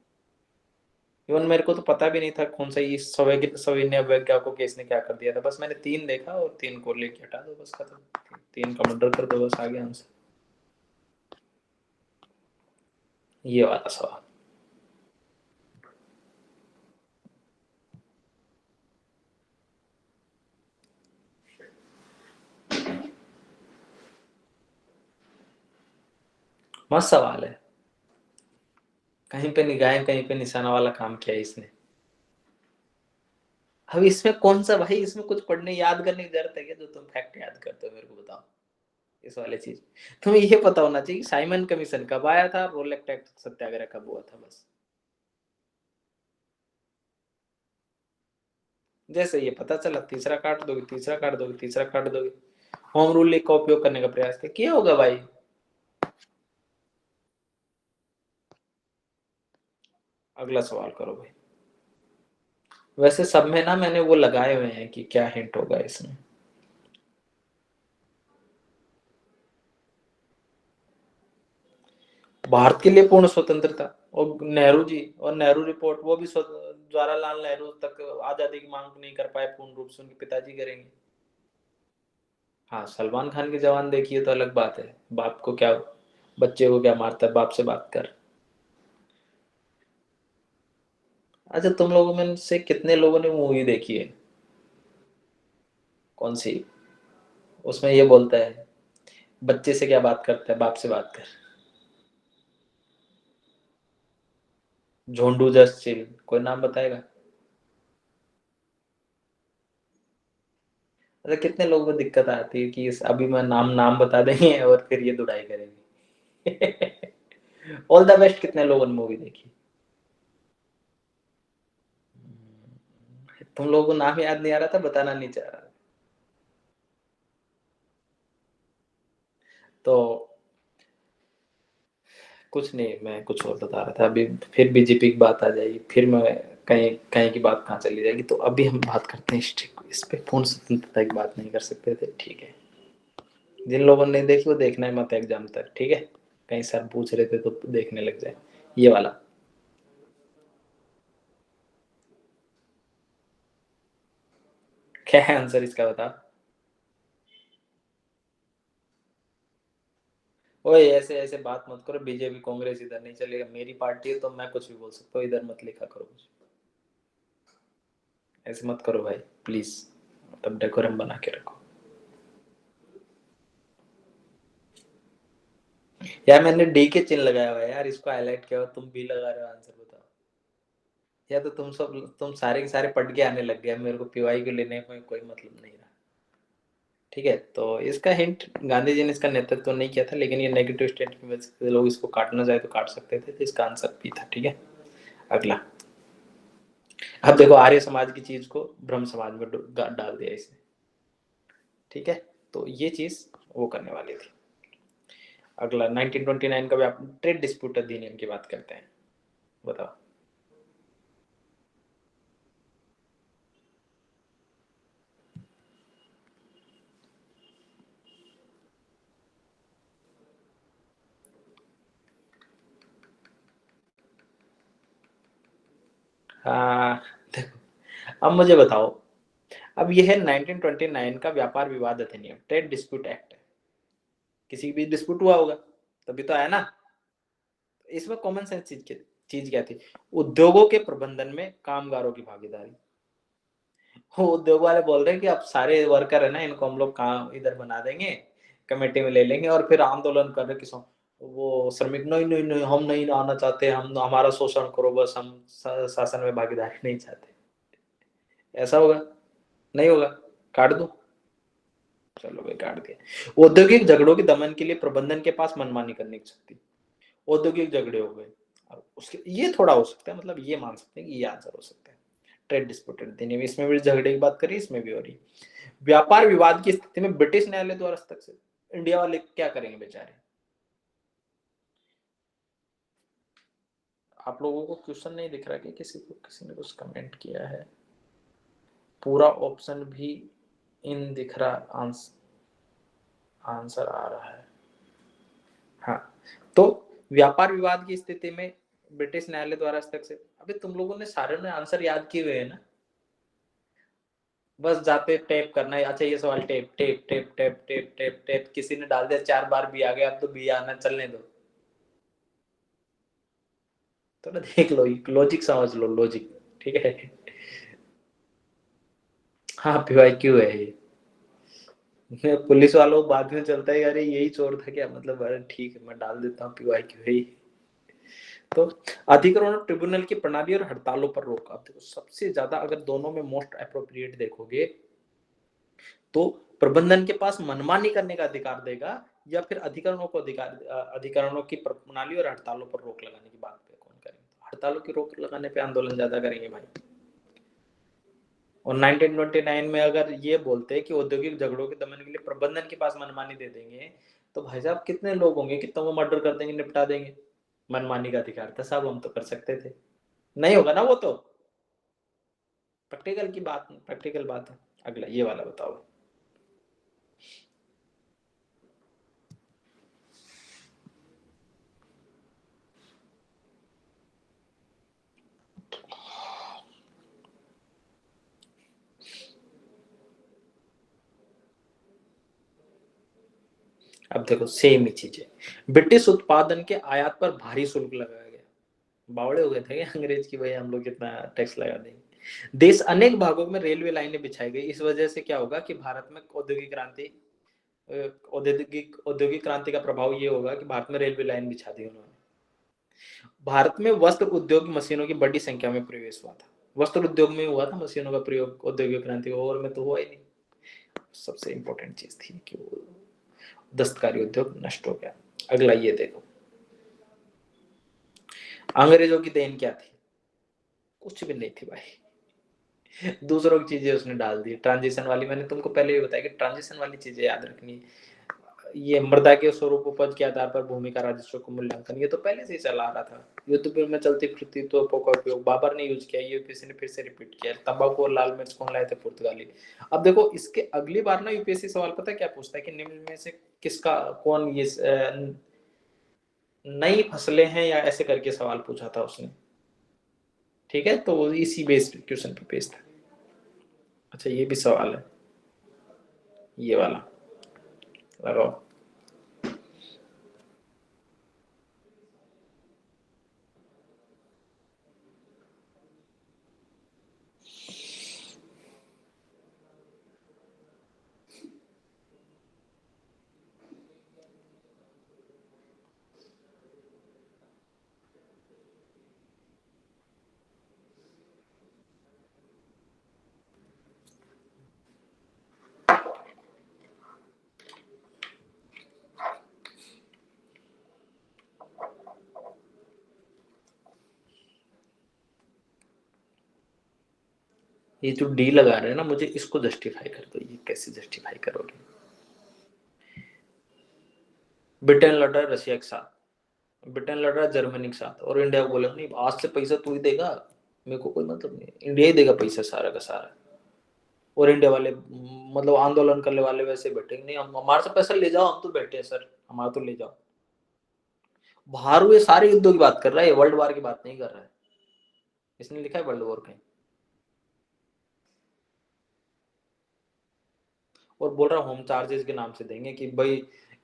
इवन मेरे को तो पता भी नहीं था कौन सा ये सविनय अवज्ञा को केस ने क्या कर दिया था। बस मैंने 3 देखा और 3 को लेके हटा दो, बस खत्म। 3 का मर्डर कर दो, बस आ गया आंसर। ये वाला सवाल। मस्त सवाल है, कहीं पे निगाहें कहीं पे निशाना वाला काम किया है इसने। अब इसमें कौन सा भाई, इसमें कुछ पढ़ने याद करने की जरूरत है क्या, जो तुम फैक्ट याद करते हो मेरे को बताओ। इस वाले चीज तुम्हें ये पता होना चाहिए कि साइमन कमीशन कब आया था, रोलेक टैक्स सत्याग्रह कब हुआ था, बस। जैसे ये पता चला, तीसरा काट दोगे, तीसरा काट दोगे, तीसरा काट दोगे। होम रूल लीग का उपयोग करने का प्रयास किया होगा भाई। अगला सवाल करो भाई। वैसे सब में ना मैंने वो लगाए हुए हैं कि क्या हिंट होगा इसमें। भारत के लिए पूर्ण स्वतंत्रता, और नेहरू जी और नेहरू रिपोर्ट, वो भी जवाहरलाल नेहरू तक आजादी की मांग नहीं कर पाए पूर्ण रूप से, उनके पिताजी करेंगे। हाँ, सलमान खान की जवान देखिए तो अलग बात है। बाप को क्या, बच्चे को क्या मारता है, बाप से बात कर। अच्छा, तुम लोगों में से कितने लोगों ने मूवी देखी है, कौन सी, उसमें ये बोलता है बच्चे से क्या बात करता है, बाप से बात कर। झोंडू जस्ट चिल, कोई नाम बताएगा। अच्छा, कितने लोगों को दिक्कत आती है कि अभी मैं नाम नाम बता देंगे और फिर ये दुड़ाई करेंगे। ऑल द बेस्ट, कितने लोगों ने मूवी देखी। तुम लोगों को नाम याद नहीं आ रहा था, बताना नहीं चाह रहा। तो कुछ नहीं, मैं कुछ और बता रहा था अभी। फिर बीजेपी की बात आ जाएगी, फिर मैं कहीं कहीं की बात कहाँ चली जाएगी। तो अभी हम बात करते हैं इस पे पूर्ण स्वतंत्रता की बात नहीं कर सकते थे, ठीक है। जिन लोगों ने देखी वो देखना है मत एग्जाम तक, ठीक है। कहीं सर पूछ रहे थे तो देखने लग जाए। ये वाला क्या है आंसर इसका, बता। ओए ऐसे ऐसे बात मत करो, बीजेपी कांग्रेस इधर नहीं चलेगा, मेरी पार्टी है तो मैं कुछ भी बोल सकता हूँ, इधर मत लिखा करो कुछ। ऐसे मत करो भाई प्लीज, तब डेकोरम बना के रखो। यार मैंने डी के चिन्ह लगाया हुआ है यार, इसको हाईलाइट किया हुआ, तुम भी लगा रहे हो, आंसर बताओ। या तो तुम सारे के सारे पढ़ के आने लग गए, मेरे को पीवाई को लेने में कोई मतलब नहीं रहा। ठीक है, तो इसका हिंट, गांधी जी ने इसका नेतृत्व तो नहीं किया था, लेकिन ये नेगेटिव स्टेट की वजह से लोग इसको काटना चाहे तो काट सकते थे, तो इसका आंसर भी था, ठीक है। अगला, अब देखो आर्य समाज की चीज को ब्रह्म समाज में डाल दिया इसने, ठीक है। तो ये चीज वो करने वाली थी। अगला 1929 का ट्रेड डिस्प्यूट अधिनियम की बात करते हैं, बताओ। हाँ, देखो अब मुझे बताओ, अब ये है 1929 का व्यापार विवाद अधिनियम, ट्रेड डिस्प्यूट एक्ट। किसी भी डिस्प्यूट हुआ होगा तभी तो आया ना। इसमें कॉमन सेंस चीज के, चीज क्या थी? उद्योगों के प्रबंधन में कामगारों की भागीदारी। वो उद्योग वाले बोल रहे हैं कि अब सारे वर्कर है ना, इनको हम लोग काम इधर बना देंगे, कमेटी में ले लेंगे, और फिर आंदोलन कर रहे किसान, वो श्रमिक, नहीं नहीं नहीं, हम नहीं आना चाहते, हम हमारा शोषण करो बस, हम शासन में भागीदारी नहीं चाहते। ऐसा होगा? नहीं होगा, काट दो। चलो भाई, काट दिया। औद्योगिक झगड़ों के दमन के लिए प्रबंधन के पास मनमानी करने की शक्ति। औद्योगिक झगड़े हो गए, अब उसके ये थोड़ा हो सकता है, मतलब ये मान सकते हैं कि ये आंसर हो सकता है। ट्रेड डिस्प्यूटेड देने में, इसमें भी झगड़े की बात करी, इसमें भी हो रही। व्यापार विवाद की स्थिति में ब्रिटिश न्यायालय द्वारा हस्तक्षेप। इंडिया वाले क्या करेंगे बेचारे? आप लोगों को क्वेश्चन नहीं दिख रहा कि किसी ने कुछ कमेंट किया है? पूरा ऑप्शन भी इन दिख रहा, आंसर आ रहा है। हाँ, तो व्यापार विवाद की स्थिति में ब्रिटिश न्यायालय द्वारा हस्तक्षेप। अबे तुम लोगों ने सारे ने आंसर याद किए हुए हैं ना, बस जाते टेप करना है। अच्छा, ये सवाल tape tape tape tape tape tape tape, किसी ने डाल दिया 4 बार भी आ गया, अब तो भी आना, चलने दो। थोड़ा देख लो, लॉजिक समझ लो, लॉजिक। ठीक है। हाँ, पीवाईक्यू है ये। पुलिस वालों को बाद में चलता है, अरे यही चोर था क्या, मतलब अरे ठीक है, मैं डाल देता हूँ पीवाईक्यू है ही। तो अधिकरण और ट्रिब्यूनल की प्रणाली और हड़तालों पर रोक। अब देखो, सबसे ज्यादा अगर दोनों में मोस्ट अप्रोप्रिएट देखोगे तो प्रबंधन के पास मनमानी करने का अधिकार देगा, या फिर अधिकरणों की प्रणाली और हड़तालों पर रोक लगाने की बात पे कौन करेंगे? हड़तालों की रोक लगाने पे आंदोलन ज्यादा करेंगे भाई। और 1929 में अगर ये बोलते हैं कि औद्योगिक झगड़ों के दमन के लिए प्रबंधन के पास मनमानी दे देंगे, तो भाई साहब कितने लोग होंगे, कितना वो मर्डर कर देंगे, निपटा देंगे। मनमानी का अधिकार था साहब, हम तो कर सकते थे। नहीं होगा ना वो तो, प्रैक्टिकल बात है। अगला ये वाला बताओ। अब देखो, सेम ही चीज है। ब्रिटिश उत्पादन के आयात पर भारी शुल्क लगाया गया। बावड़े हो गए थे अंग्रेज की, भाई हम लोग कितना टैक्स लगा देंगे। देश अनेक भागों में रेलवे लाइनें बिछाई गई। इस वजह से क्या होगा कि भारत में औद्योगिक क्रांति का प्रभाव ये होगा कि भारत में रेलवे लाइन बिछा दी उन्होंने। भारत में वस्त्र उद्योग मशीनों की बड़ी संख्या में प्रवेश हुआ था। वस्त्र उद्योग में हुआ था मशीनों का प्रयोग, औद्योगिक क्रांति और में तो हुआ ही नहीं। सबसे इंपॉर्टेंट चीज थी कि वो दस्तकारी उद्योग नष्ट हो गया। अगला ये देखो, अंग्रेजों की देन क्या थी? कुछ भी नहीं थी भाई। दूसरों की चीजें उसने डाल दी। ट्रांजिशन वाली, मैंने तुमको पहले भी बताया कि ट्रांजिशन वाली चीजें याद रखनी। ये मृदा के स्वरूप, उपज के आधार पर भूमि का राजस्व को मूल्यांकन, ये तो पहले से ही चला आ रहा था। युद्ध में चलती फिरती तोपों का उपयोग बाबर ने यूज किया, यूपीएससी ने फिर से रिपीट किया। तंबाकू और लाल मिर्च कौन लाए थे? पुर्तगाली। अब देखो, इसके अगली बार ना यूपीएससी सवाल पता है क्या पूछता है कि निम्न में से किसका, कौन ये नई फसलें हैं, या ऐसे करके सवाल पूछा था उसने। ठीक है, तो इसी बेस्ड क्वेश्चन पे पेश था। अच्छा, ये भी सवाल है, ये वाला लगाओ। ये जो डी लगा रहे हैं ना, मुझे इसको जस्टिफाई कर दो। ये कैसे जस्टिफाई करोगे? ब्रिटेन लड़ रहा है रशिया के साथ, ब्रिटेन लड़ रहा है जर्मनी के साथ, और इंडिया को बोले नहीं, आज से पैसा तू ही देगा, मेरे को कोई मतलब नहीं, इंडिया ही देगा पैसा सारा का सारा। और इंडिया वाले, मतलब आंदोलन करने वाले वैसे बैठे नहीं, हम हमारे से पैसा ले जाओ, हम तो बैठे हैं सर, हमारा तो ले जाओ। बाहर हुए सारे युद्धों की बात कर रहा है, वर्ल्ड वार की बात नहीं कर रहा है। इसने लिखा है वर्ल्ड वॉर कहीं, और बोल रहा होम चार्जेस के नाम से देंगे कि भाई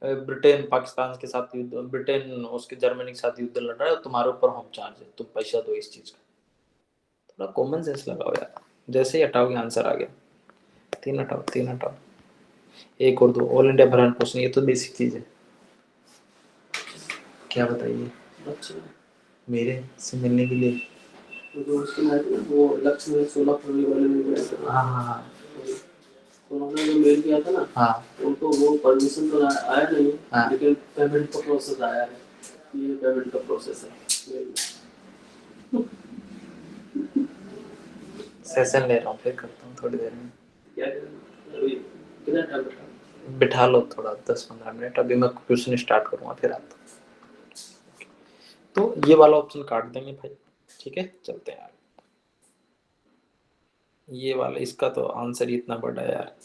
ब्रिटेन पाकिस्तान के साथ युद्ध, ब्रिटेन उसके जर्मनी के साथ युद्ध लड़ रहा है, तुम्हारे ऊपर होम चार्ज है, तुम पैसा दो इस चीज का। थोड़ा कॉमन सेंस लगाओ यार। जैसे ही हटाओगे आंसर आ गया। 3 हटाओ, 3 हटाओ, 1 और 2। ऑल इंडिया भरण पोषण, ये तो बेसिक चीज है। क्या बताइए? अच्छा, मेरे से मिलने के लिए जो उसके वो लक्ष्य में 16 फरवरी वाले में। हाँ हाँ हाँ, उन्होंने जो मेल किया था ना, हाँ, उनको वो परमिशन तो आया नहीं। हाँ, लेकिन पेमेंट का प्रोसेस आया है। ये पेमेंट का प्रोसेस है। सेशन ले रहा हूँ, फिर करता हूँ थोड़ी देर में। क्या कितना टाइम बिठा लो? थोड़ा 10-15 मिनट, अभी मैं क्वेश्चन स्टार्ट करूँगा, फिर आता हूँ। तो ये वाला ऑप्शन काट देंगे भाई, ठीक है, चलते हैं आगे। ये वाला, इसका तो आंसर ही इतना बड़ा है यार।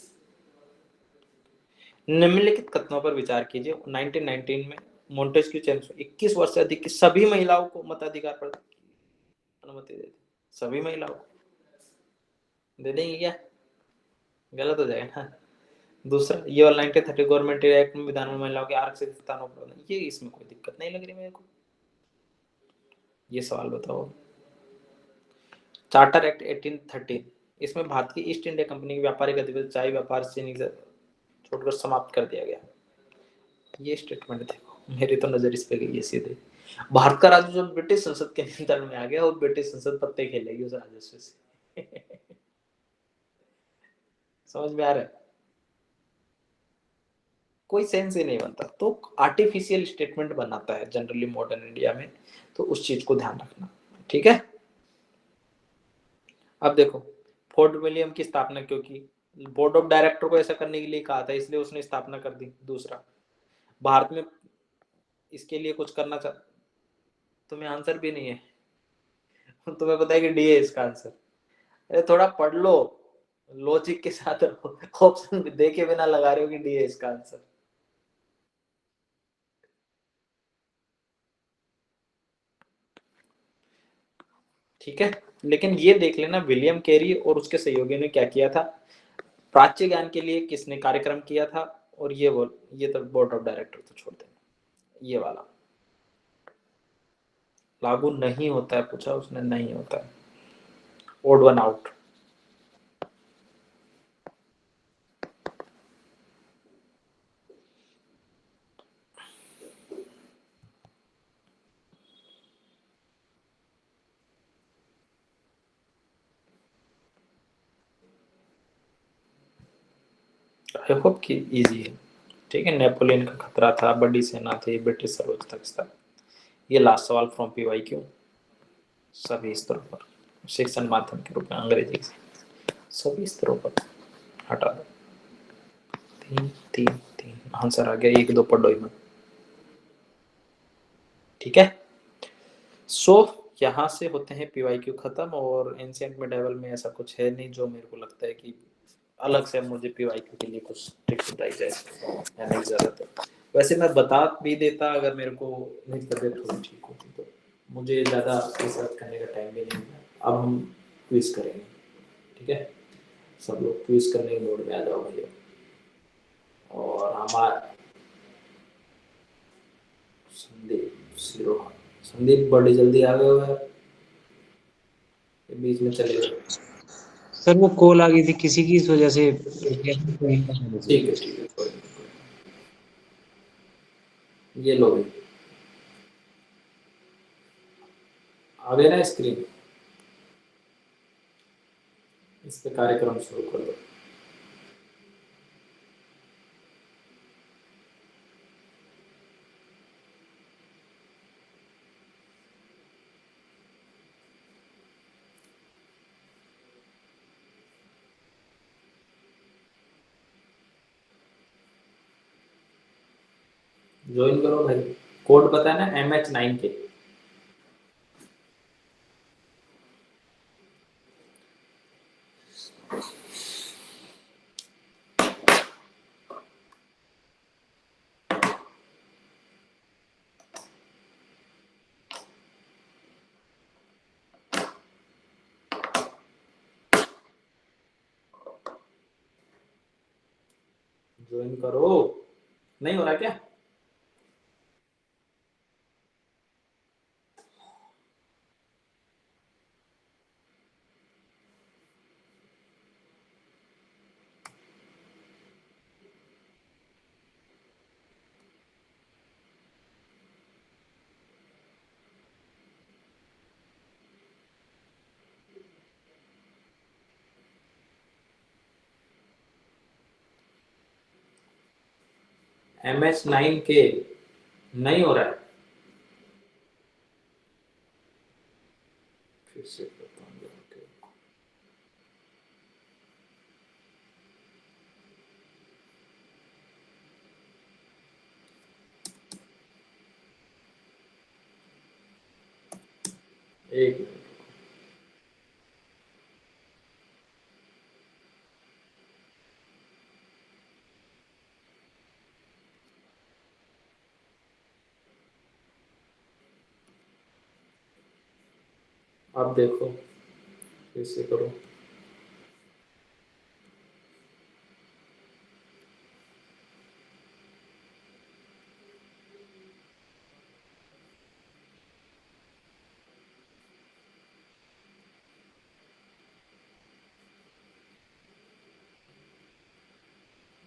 निम्नलिखित कथनों पर विचार कीजिए। 1919 में मोंटेस्क्यू चेम्स 21 वर्ष से अधिक की सभी महिलाओं को मताधिकार पर अनुमति दे दी। सभी महिलाओं को दे देंगे क्या? गलत हो जाएगा ना। दूसरा, ये वाला 1930 गवर्नमेंट एक्ट में विधान में महिलाओं के आरक्षित स्थानों पर, ये इसमें कोई दिक्कत नहीं लग रही मेरे को। ये सवाल बताओ। चार्टर एक्ट 1813, इसमें भारत की ईस्ट इंडिया कंपनी की व्यापारिक गतिविधि चाय व्यापार से छोड़कर समाप्त कर दिया गया। ये स्टेटमेंट देखो, मेरी तो नजर इस पे गई है सीधे। भारत का राजस्व ब्रिटिश संसद के नियंत्रण में आ गया और ब्रिटिश संसद पत्ते खेलेगी उस राजस्व से। समझ में आ रहा है? कोई सेंस ही नहीं बनता, तो आर्टिफिशियल स्टेटमेंट बनाता है जनरली मॉडर्न इंडिया में, तो उस चीज को ध्यान रखना, ठीक है। अब देखो, फोर्ट विलियम की स्थापना क्यों की? बोर्ड ऑफ डायरेक्टर को ऐसा करने के लिए कहा था, इसलिए उसने स्थापना कर दी। दूसरा, भारत में इसके लिए कुछ करना चाह, तुम्हें आंसर भी नहीं है। तुम्हें पता है कि डी है इसका आंसर। अरे थोड़ा पढ़ लो, लॉजिक के साथ ऑप्शन देखे बिना लगा रहे हो कि डी है इसका आंसर। ठीक है, लेकिन ये देख लेना विलियम कैरी और उसके सहयोगियों ने क्या किया था, प्राच्य ज्ञान के लिए किसने कार्यक्रम किया था, और ये तो बोर्ड ऑफ डायरेक्टर तो छोड़ देना। ये वाला लागू नहीं होता है, पूछा उसने, नहीं होता है। Odd one out. I hope कि इजी है, ठीक है। नेपोलियन का खतरा था, बड़ी सेना थी, ब्रिटिश सर्वोच्च था। ये लास्ट सवाल फ्रॉम पीवाई क्यू, सभी स्तरों पर शिक्षण माध्यम के रूप में अंग्रेजी सभी स्तरों पर। हटा दो, 3 आंसर आ गया, 1-2 पढ़ो ही मत, ठीक है। सो यहाँ से होते हैं पीवाईक्यू खत्म, और एंशिएंट मिडाइवल में ऐसा कुछ है नहीं जो मेरे को लगता है कि अलग से मुझे पीवाईक्यू के लिए कुछ ट्रिक्स बताई जाए या नहीं जरूरत है। वैसे मैं बता भी देता अगर मेरे को मेरी तबीयत थोड़ी ठीक होती, तो मुझे ज़्यादा रिसर्च करने का टाइम भी नहीं है। अब हम क्विज करेंगे, ठीक है। सब लोग क्विज करने के मोड में आ जाओ भैया। और हमारा संदीप सिरोहा, संदीप बड़ी जल्दी आ गए हो यार, बीच में चले गए। सर वो कॉल आ गई थी किसी की, इस वजह से। ठीक है, ठीक है, कोई नहीं। ये लो भाई, आ गए ना स्क्रीन, इस पे कार्यक्रम शुरू कर दो। ज्वाइन करो भाई, कोड पता है ना, MH9K। ज्वाइन करो, नहीं हो रहा क्या? MH9 के नहीं हो रहा है, फिर से करता हूँ। एक मिनट, आप देखो, फिर से करो।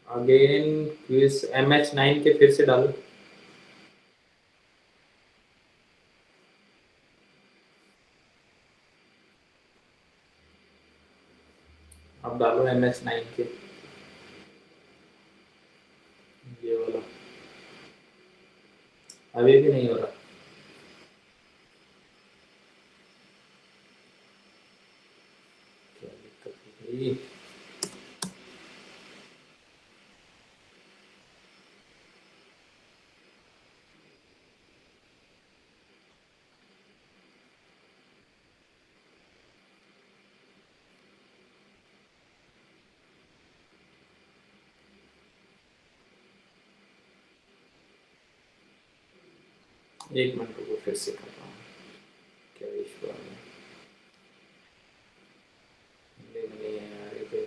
अगेन क्विज MH9 के फिर से डालो। अब डालो MH9 के, ये वाला। अभी भी नहीं हो रहा, क्या दिक्कत हो गई? एक मिनट रुको, फिर से कर रहा हूँ, क्या इशू आ गया? नहीं है यार ये तो।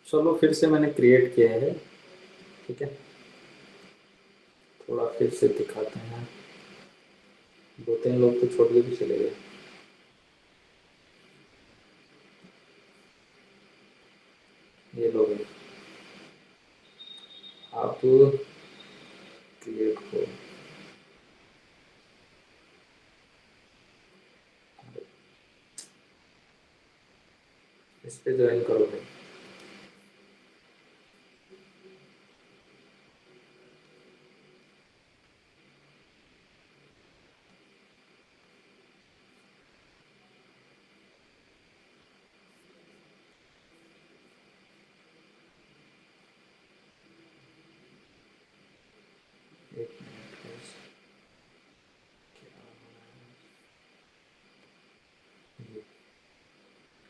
चलो फिर से मैंने क्रिएट किया है, ठीक है, थोड़ा फिर से दिखाते हैं। 2-3 लोग तो छोड़ के भी चले गए। ये लोग हैं, आप क्रिएट करो। इस पे ज्वाइन करो भाई। एक मिनट guys,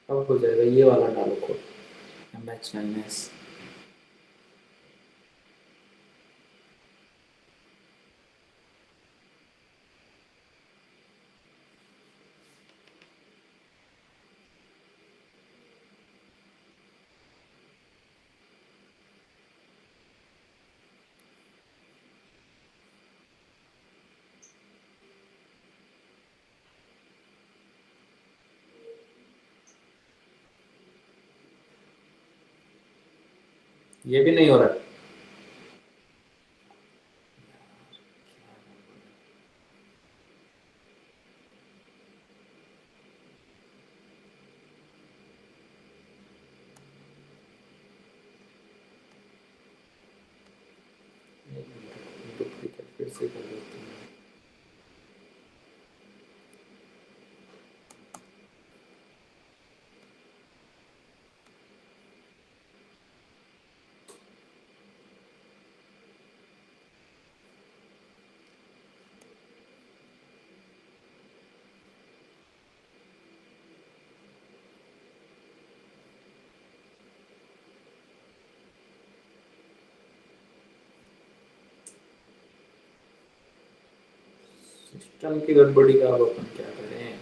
अब हो जाएगा। ये वाला डालो कोड MH9S। ये भी नहीं हो रहा। डुप्लीकेट फिर से कर देते हैं। सिस्टम की गड़बड़ी का अब अपन क्या करें?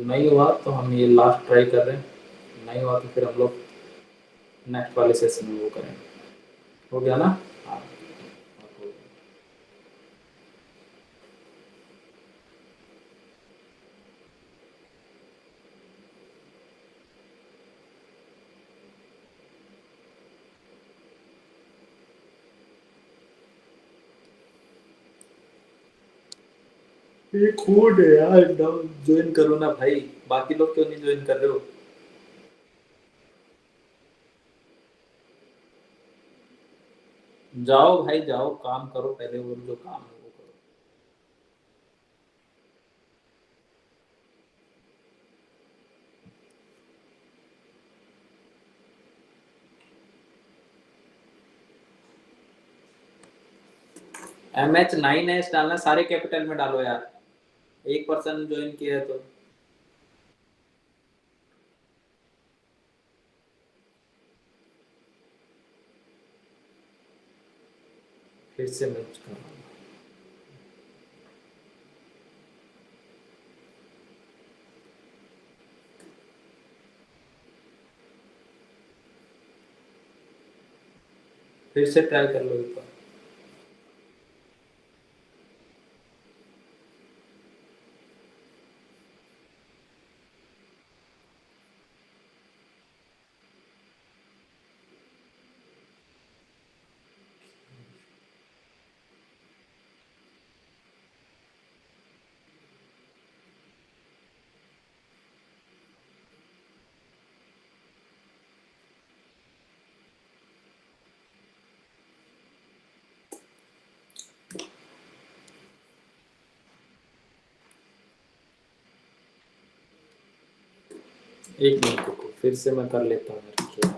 नहीं हुआ तो हम ये लास्ट ट्राई कर रहे हैं, नहीं हुआ तो फिर हम लोग नेक्स्ट वाले सेशन में वो करेंगे। हो गया ना? हाँ। ये कोड है यार, ज्वाइन करो ना भाई, बाकी लोग क्यों नहीं ज्वाइन कर रहे हो? जाओ भाई जाओ, काम करो पहले, वो जो काम है वो करो। MH9S डालना, सारे कैपिटल में डालो यार, एक पर्सन ज्वाइन किया है तो। फिर से मैं कर रहा हूँ। फिर से ट्राई कर लो एक बार। एक मिनट रुको, फिर से मैं कर लेता हूँ मेरा क्या।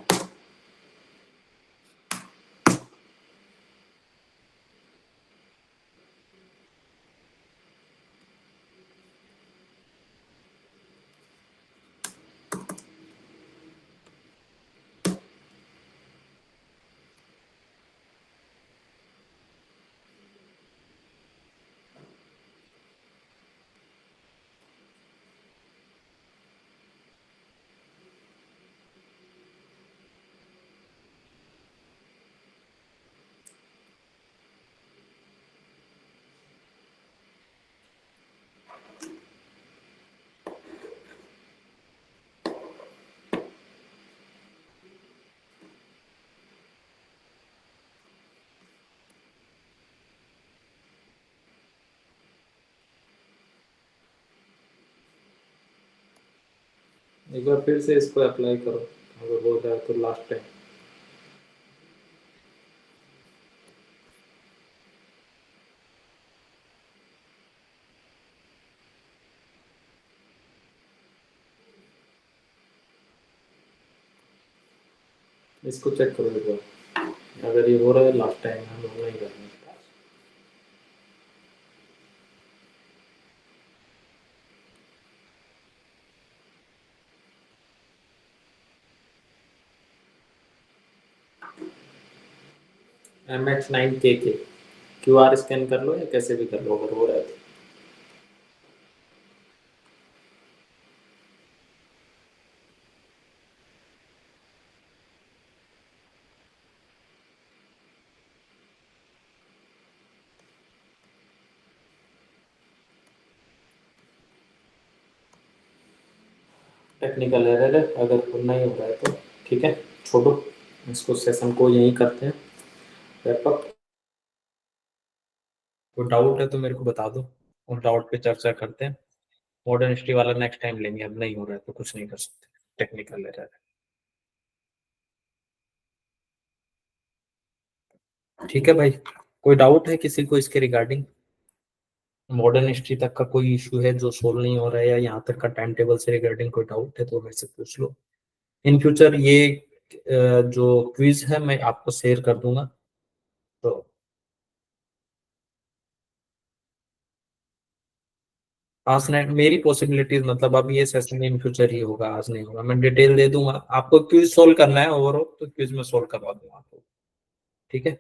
एक बार फिर से इसको अप्लाई करो, अगर हो जाए तो लास्ट टाइम। इसको चेक करो एक बार, अगर ये हो रहा है लास्ट टाइम हम लोग नहीं करना। MH9K QR स्कैन कर लो या कैसे भी कर लो अगर हो रहा है तो। टेक्निकल एरर है, अगर नहीं हो रहा है तो ठीक है, छोड़ो इसको, सेशन को यहीं करते हैं रैप अप। कोई डाउट है तो मेरे को बता दो, उस डाउट पे चर्चा करते हैं। मॉडर्न हिस्ट्री वाला नेक्स्ट टाइम लेंगे, अब नहीं हो रहा है तो कुछ नहीं कर सकते, टेक्निकल एरर है। ठीक है भाई, कोई डाउट है किसी को इसके रिगार्डिंग? मॉडर्न हिस्ट्री तक का कोई इशू है जो सोल्व नहीं हो रहा है, या यहाँ तक का टाइम टेबल से रिगार्डिंग कोई डाउट है तो मेरे से पूछ लो। इन फ्यूचर ये जो क्विज है मैं आपको शेयर कर दूंगा, तो आज नहीं, मेरी पॉसिबिलिटीज मतलब अब ये सेशन इन फ्यूचर ही होगा, आज नहीं होगा। मैं डिटेल दे दूंगा आपको, क्विज सोल्व करना है ओवरऑल तो क्विज में सोल्व करवा दूंगा आपको, ठीक है।